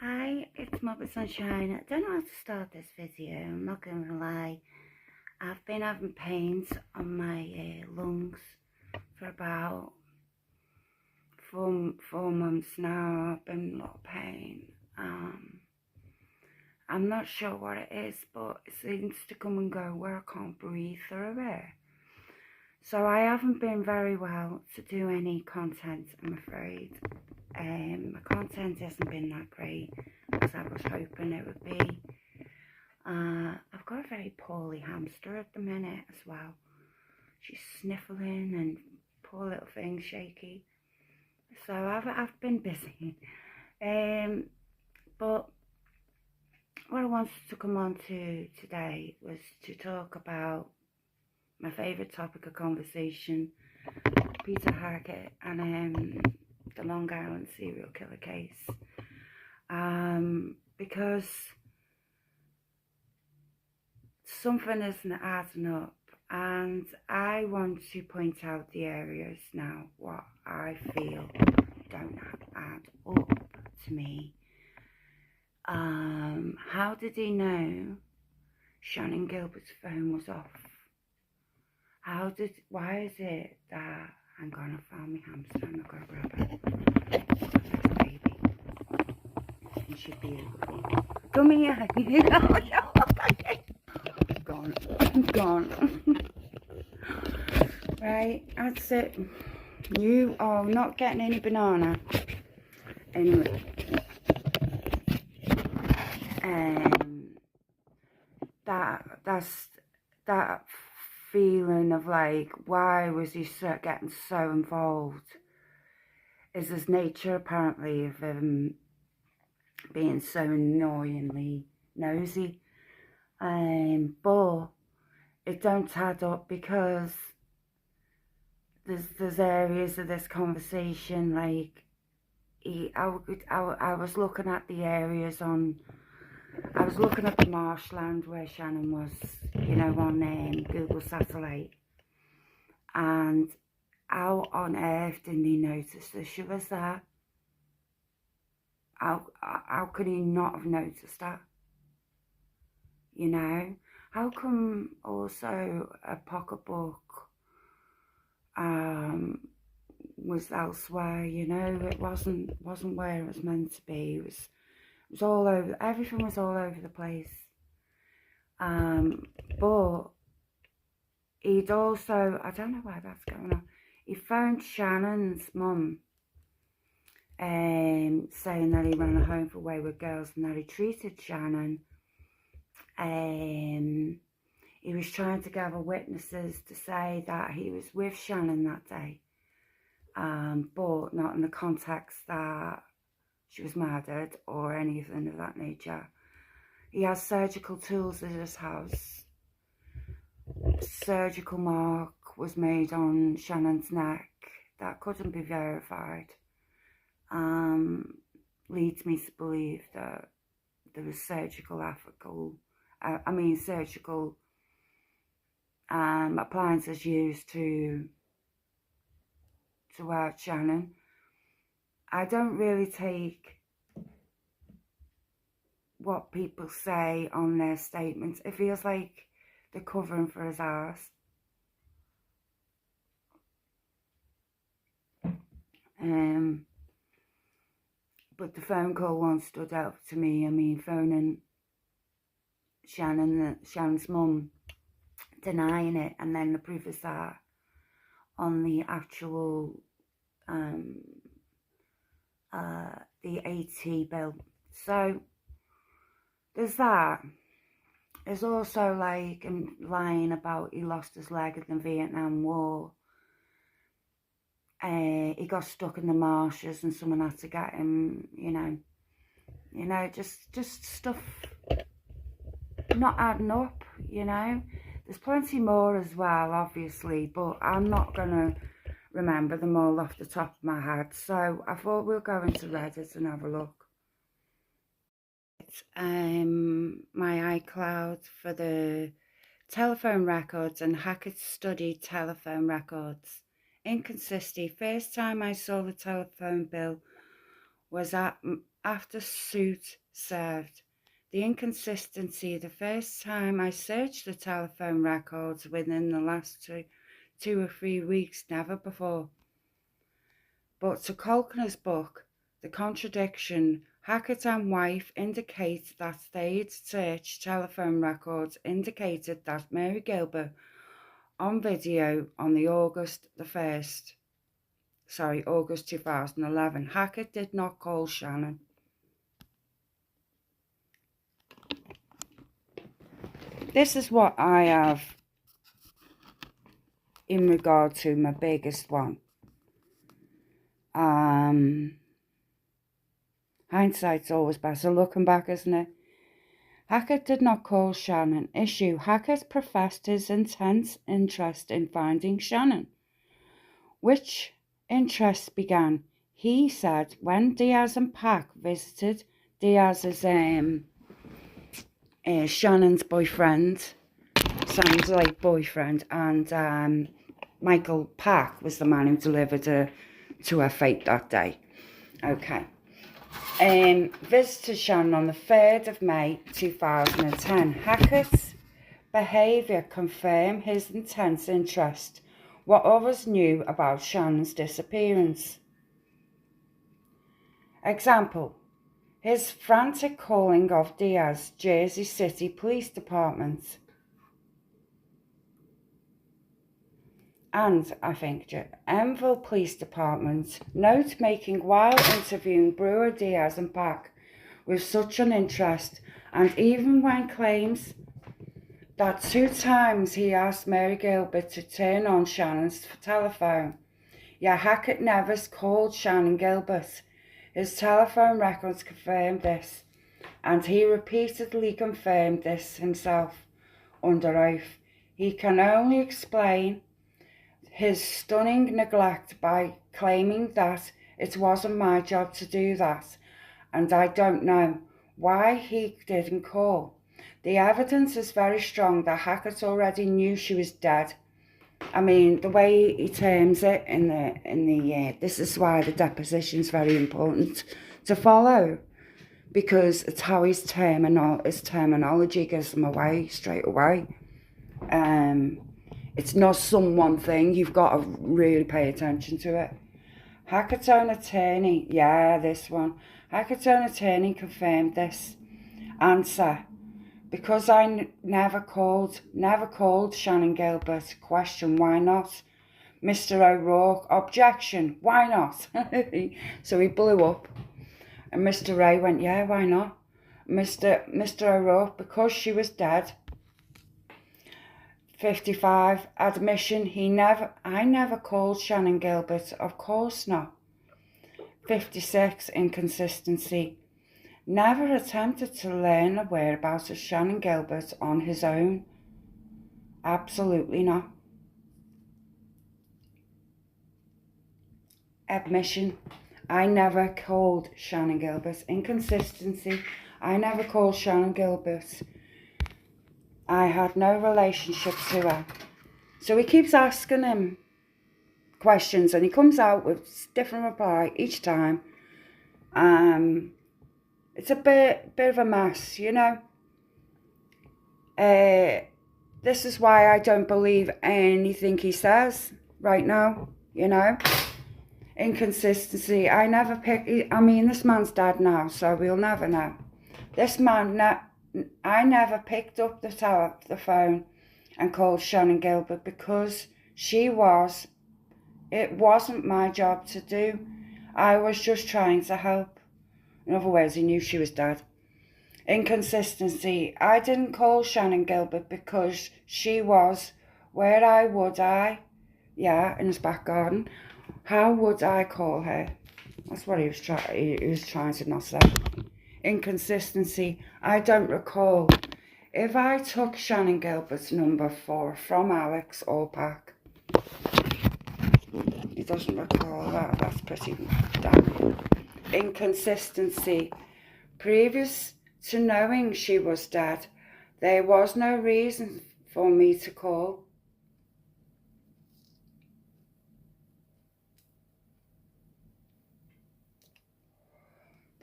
Hi, it's Mother Sunshine. I don't know how to start this video, I'm not going to lie. I've been having pains on my lungs for about four months now. I've been in a lot of pain. I'm not sure what it is, but it seems to come and go where I can't breathe through it. So I haven't been very well to do any content, I'm afraid. My content hasn't been that great as I was hoping it would be. I've got a very poorly hamster at the minute as well. She's sniffling and poor little thing shaky. So I've been busy. But what I wanted to come on to today was to talk about my favourite topic of conversation, Peter Hackett and the Long Island serial killer case. Because something isn't adding up, and I want to point out the areas now what I feel don't add up to me. How did he know Shannon Gilbert's phone was off? Why is it that, hang on, I found my hamster, I'm not gonna grab her. Baby. And she's beautiful. Come here. Gone. Right, that's it. You are not getting any banana. Anyway. That feeling of like, why was he getting so involved? Is his nature apparently of being so annoyingly nosy. But it don't add up because there's areas of this conversation like I was looking at the areas I was looking at the marshland where Shannon was, you know, on Google Satellite, and how on earth didn't he notice that she was there? How could he not have noticed that? You know, how come also a pocketbook was elsewhere? You know, it wasn't where it was meant to be. It was all over. Everything was all over the place. But he'd also, I don't know why that's going on. He phoned Shannon's mum, saying that he ran a home for wayward girls and that he treated Shannon. He was trying to gather witnesses to say that he was with Shannon that day, but not in the context that she was murdered or anything of that nature. He has surgical tools at his house. Surgical mark was made on Shannon's neck that couldn't be verified. Leads me to believe that there was surgical appliances used to hurt Shannon. I don't really take what people say on their statements. It feels like they're covering for his arse. But the phone call once stood out to me. I mean, phoning Shannon's mum, denying it, and then the proof is that on the actual the AT bill. So there's that. There's also like him lying about he lost his leg in the Vietnam War. He got stuck in the marshes and someone had to get him, you know, just stuff not adding up, you know. There's plenty more as well, obviously, but I'm not gonna remember them all off the top of my head. So I thought we'll go into Reddit and have a look. My iCloud for the telephone records and Hackett studied telephone records. Inconsistency. First time I saw the telephone bill was at after suit served. The inconsistency, the first time I searched the telephone records within the last two or 3 weeks, never before. But to Kolkner's book, the contradiction, Hackett and wife indicate that they'd searched telephone records indicated that Mary Gilbert on video on the August 2011, Hackett did not call Shannon. This is what I have in regard to my biggest one. Hindsight's always better looking back, isn't it? Hackett did not call Shannon. Issue: Hackett professed his intense interest in finding Shannon. Which interest began, he said, when Diaz and Pack visited Diaz's Shannon's boyfriend, sounds like boyfriend, and Michael Pack was the man who delivered her to her fate that day. Okay. Visited Shannon on the 3rd of May 2010. Hackett's behaviour confirmed his intense interest. What others knew about Shannon's disappearance. Example: his frantic calling of Diaz, Jersey City Police Department, and I think Enfield Police Department, note making while interviewing Brewer, Diaz and Pack with such an interest, and even when claims that 2 times he asked Mary Gilbert to turn on Shannon's telephone. Yet Hackett never called Shannon Gilbert. His telephone records confirmed this, and he repeatedly confirmed this himself under oath. He can only explain his stunning neglect by claiming that it wasn't my job to do that, and I don't know why he didn't call. The evidence is very strong that Hackett already knew she was dead. I mean, the way he terms it in the this is why the deposition is very important to follow, because it's how his terminology gives them away straight away. It's not some one thing, you've got to really pay attention to it. Hackett's own attorney, Hackett's own attorney confirmed this. Answer: because I never called Shannon Gilbert. Question: why not? Mr. O'Rourke: objection, why not? So he blew up. And Mr. Ray went, yeah, why not? Mr. O'Rourke: because she was dead. 55, admission: I never called Shannon Gilbert. Of course not. 56, inconsistency: never attempted to learn the whereabouts of Shannon Gilbert on his own. Absolutely not. Admission: I never called Shannon Gilbert. Inconsistency: I never called Shannon Gilbert. I had no relationship to her. So he keeps asking him questions and he comes out with different reply each time. It's a bit of a mess, you know. This is why I don't believe anything he says right now, you know. Inconsistency: I mean, this man's dead now, so we'll never know. I never picked up the phone and called Shannon Gilbert because it wasn't my job to do. I was just trying to help. In other words, he knew she was dead. Inconsistency: I didn't call Shannon Gilbert because she was in his back garden. How would I call her? That's what he was trying to not say. Inconsistency: I don't recall if I took Shannon Gilbert's number from Alex or Pack. He doesn't recall that. That's pretty damn. Inconsistency: previous to knowing she was dead, there was no reason for me to call.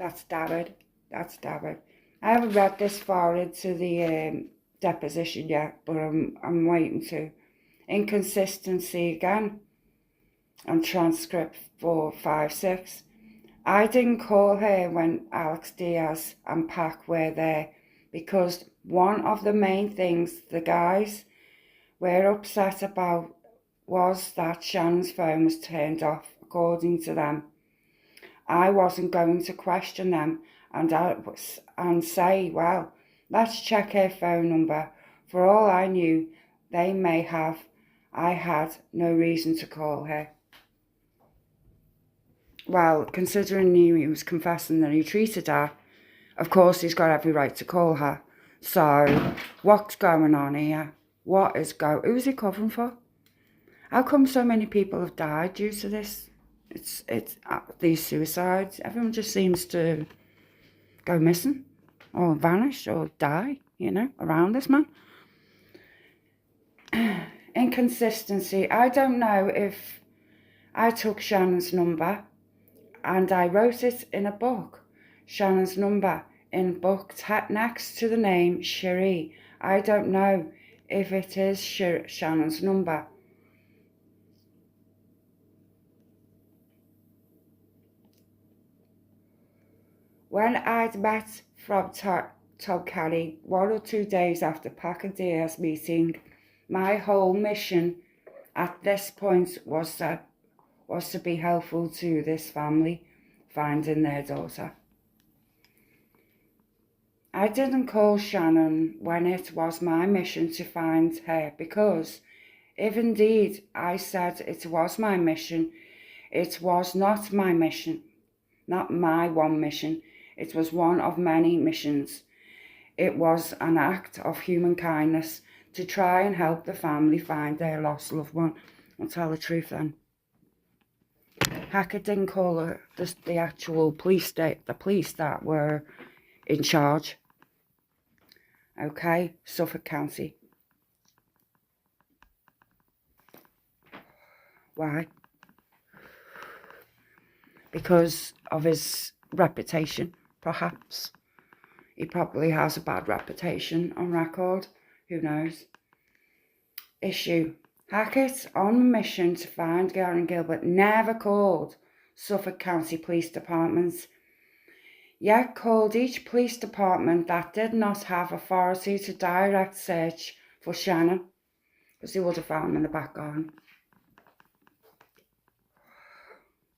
That's David. That's David. I haven't read this far into the deposition yet, but I'm waiting to. Inconsistency again on transcript 456. I didn't call her when Alex Diaz and Pac were there because one of the main things the guys were upset about was that Shannon's phone was turned off, according to them. I wasn't going to question them and say, well, let's check her phone number. For all I knew, they may have. I had no reason to call her. Well, considering he was confessing that he treated her, of course he's got every right to call her. So, what's going on here? Who's he covering for? How come so many people have died due to this? It's these suicides. Everyone just seems to go missing or vanish or die, around this man. Inconsistency. I don't know if I took Shannon's number and I wrote it in a book. Shannon's number in book next to the name Cherie. I don't know if it is Shannon's number. When I'd met from Tom Kelly 1 or 2 days after Pac and Diaz meeting, my whole mission at this point was to be helpful to this family finding their daughter. I didn't call Shannon when it was my mission to find her because if indeed I said it was my mission, it was not my mission, not my one mission. It was one of many missions. It was an act of human kindness to try and help the family find their lost loved one. I'll tell the truth then. Hackett didn't call the actual police, the police that were in charge. Okay, Suffolk County. Why? Because of his reputation, perhaps. He probably has a bad reputation on record. Who knows? Issue. Hackett, on a mission to find Garen Gilbert, never called Suffolk County Police Departments, yet called each police department that did not have authority to direct search for Shannon, because he would have found him in the back garden.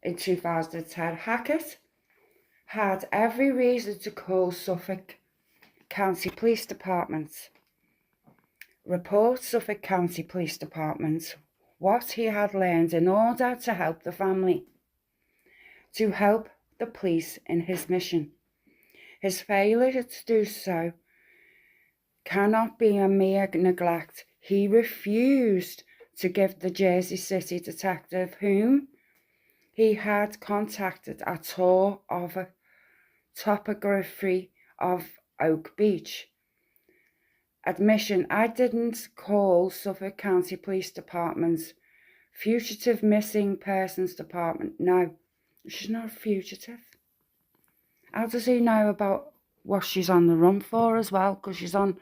In 2010, Hackett had every reason to call Suffolk County Police Department, report Suffolk County Police Department what he had learned in order to help the family, to help the police in his mission. His failure to do so cannot be a mere neglect. He refused to give the Jersey City detective whom he had contacted a tour of a topography of Oak Beach. Admission, I didn't call Suffolk County Police Department's Fugitive Missing Persons Department. No, she's not a fugitive. How does he know about what she's on the run for as well? Because she's on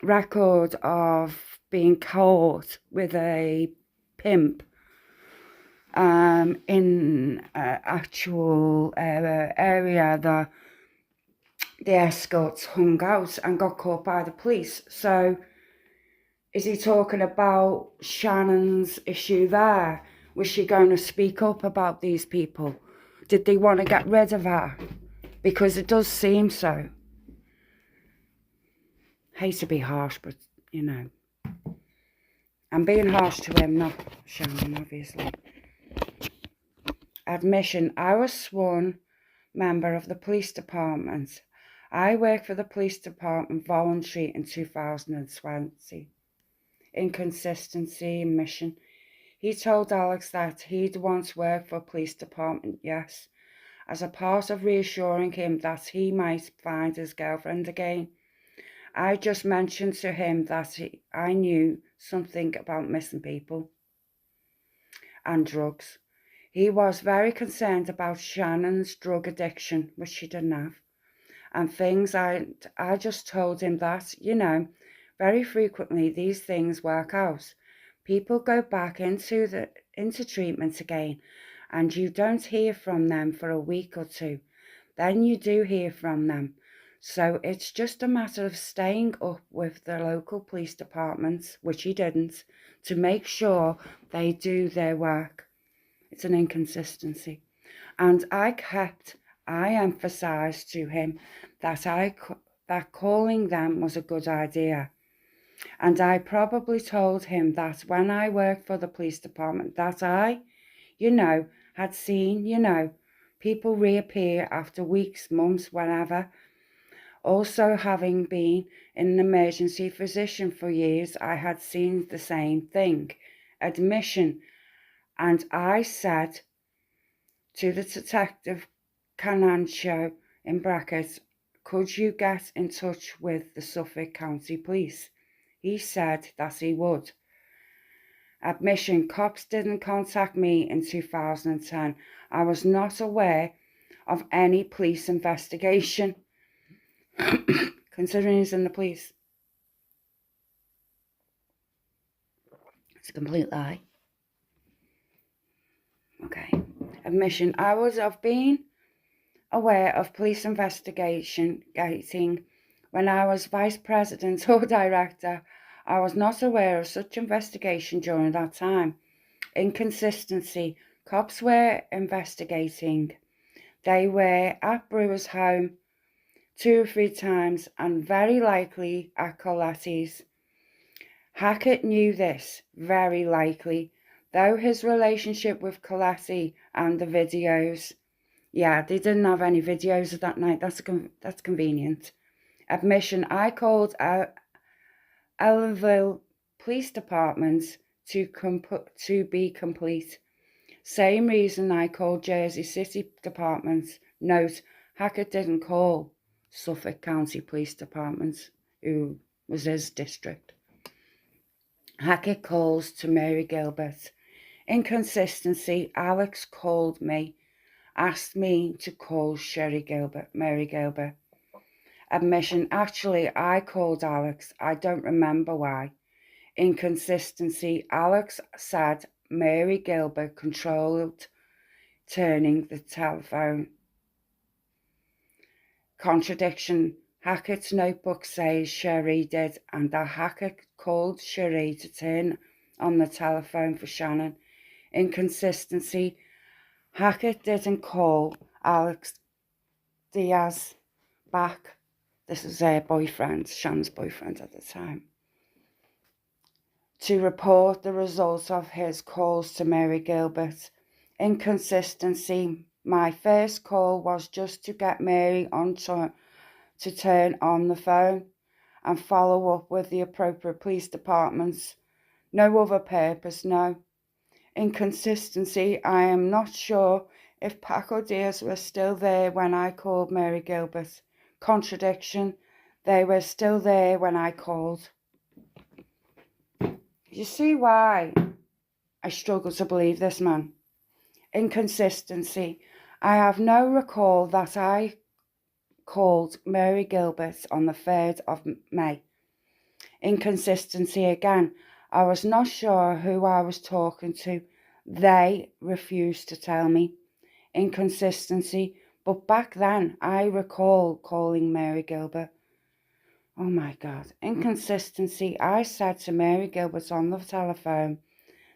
record of being caught with a pimp in actual area that the escorts hung out and got caught by the police. So is he talking about Shannon's issue there? Was she going to speak up about these people? Did they want to get rid of her? Because it does seem so. Hate to be harsh, but I'm being harsh to him, not Shannon, obviously. Admission, I was sworn member of the police department. I worked for the police department voluntary in 2020. Inconsistency in mission. He told Alex that he'd once worked for a police department, yes, as a part of reassuring him that he might find his girlfriend again. I just mentioned to him that I knew something about missing people and drugs. He was very concerned about Shannon's drug addiction, which she didn't have, and things. I just told him that, very frequently these things work out. People go back into treatment again, and you don't hear from them for a week or two. Then you do hear from them. So it's just a matter of staying up with the local police departments, which he didn't, to make sure they do their work. It's an inconsistency. And I emphasised to him that calling them was a good idea. And I probably told him that when I worked for the police department, that I, had seen, people reappear after weeks, months, whenever. Also, having been an emergency physician for years, I had seen the same thing. Admission. And I said to the detective Canancio, in brackets, could you get in touch with the Suffolk County Police? He said that he would. Admission, cops didn't contact me in 2010. I was not aware of any police investigation, considering he's in the police. It's a complete lie. Okay. Admission, I would have been aware of police investigation when I was vice president or director. I was not aware of such investigation during that time. Inconsistency. Cops were investigating. They were at Brewer's home 2 or 3 times and very likely at Coletti's. Hackett knew this, very likely, though his relationship with Coletti and the videos. Yeah, they didn't have any videos of that night. That's convenient. Admission, I called Ellenville Police Department to be complete. Same reason I called Jersey City Department. Note, Hackett didn't call Suffolk County Police Department, who was his district. Hackett calls to Mary Gilbert. Inconsistency, Alex called me, asked me to call Mary Gilbert. Admission, actually I called Alex, I don't remember why. Inconsistency, Alex said Mary Gilbert controlled turning the telephone. Contradiction, Hackett's notebook says Sherry did, and that Hackett called Sherry to turn on the telephone for Shannon. Inconsistency, Hackett didn't call Alex Diaz back. This is her boyfriend, Shannon's boyfriend at the time, to report the results of his calls to Mary Gilbert. Inconsistency, my first call was just to get Mary to turn on the phone and follow up with the appropriate police departments. No other purpose, no. Inconsistency, I am not sure if Paco Diaz was still there when I called Mary Gilbert. Contradiction, they were still there when I called. You see why I struggle to believe this man. Inconsistency, I have no recall that I called Mary Gilbert on the 3rd of May. Inconsistency again, I was not sure who I was talking to. They refused to tell me. Inconsistency, but back then I recall calling Mary Gilbert. Oh my God. Inconsistency, I said to Mary Gilbert on the telephone,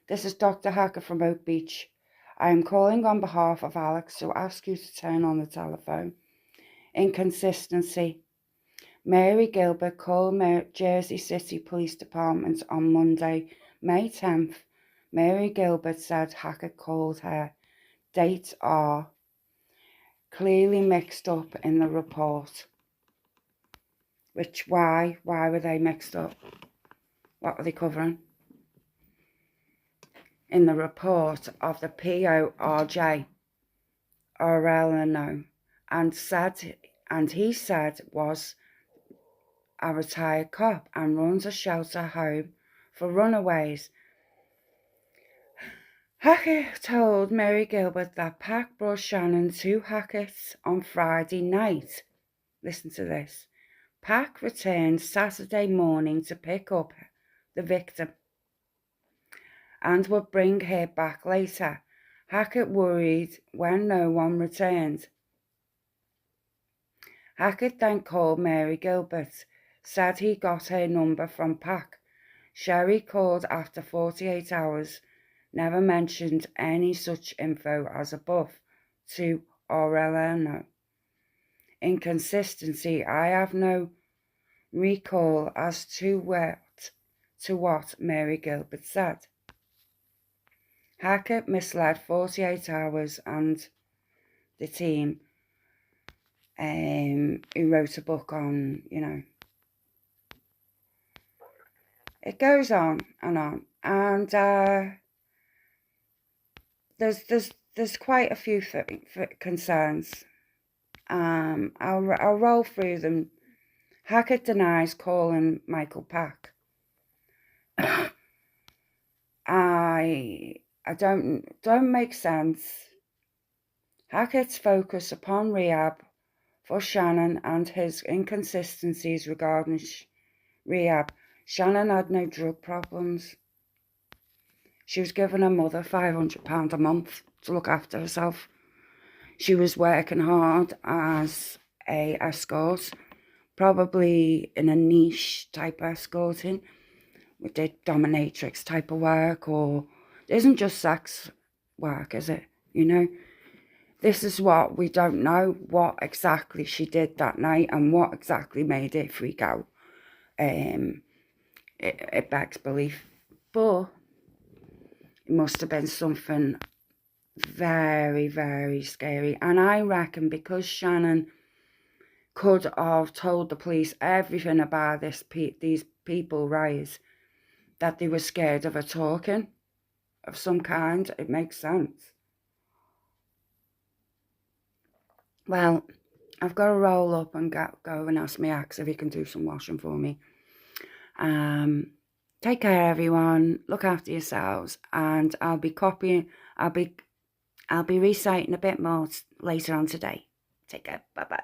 this is Dr. Hackett from Oak Beach. I am calling on behalf of Alex to ask you to turn on the telephone. Inconsistency, Mary Gilbert called Jersey City Police Department on Monday, May 10th. Mary Gilbert said Hackett called her. Dates are clearly mixed up in the report. Why were they mixed up? What were they covering? In the report of the PORJ, Orellano, and he said was a retired cop and runs a shelter home for runaways. Hackett told Mary Gilbert that Pack brought Shannon to Hackett's on Friday night. Listen to this. Pack returned Saturday morning to pick up the victim and would bring her back later. Hackett worried when no one returned. Hackett then called Mary Gilbert, said he got her number from Pack. Sherry called after 48 hours, never mentioned any such info as above to Aureliano. Inconsistency. I have no recall as to what Mary Gilbert said. Hackett misled 48 hours and the team who wrote a book on, it goes on and on. And there's quite a few concerns. I'll roll through them. Hackett denies calling Michael Pack. I don't make sense. Hackett's focus upon rehab for Shannon and his inconsistencies regarding rehab. Shannon had no drug problems. She was giving her mother £500 a month to look after herself. She was working hard as a escort, probably in a niche type escorting. We did dominatrix type of work, or it isn't just sex work, is it? This is what we don't know, what exactly she did that night and what exactly made her freak out. It begs belief, but it must have been something very, very scary. And I reckon because Shannon could have told the police everything about these people, right, that they were scared of her talking of some kind. It makes sense. Well, I've got to roll up and go and ask my ex if he can do some washing for me. Take care, everyone. Look after yourselves, and I'll be reciting a bit more later on today. Take care. Bye bye.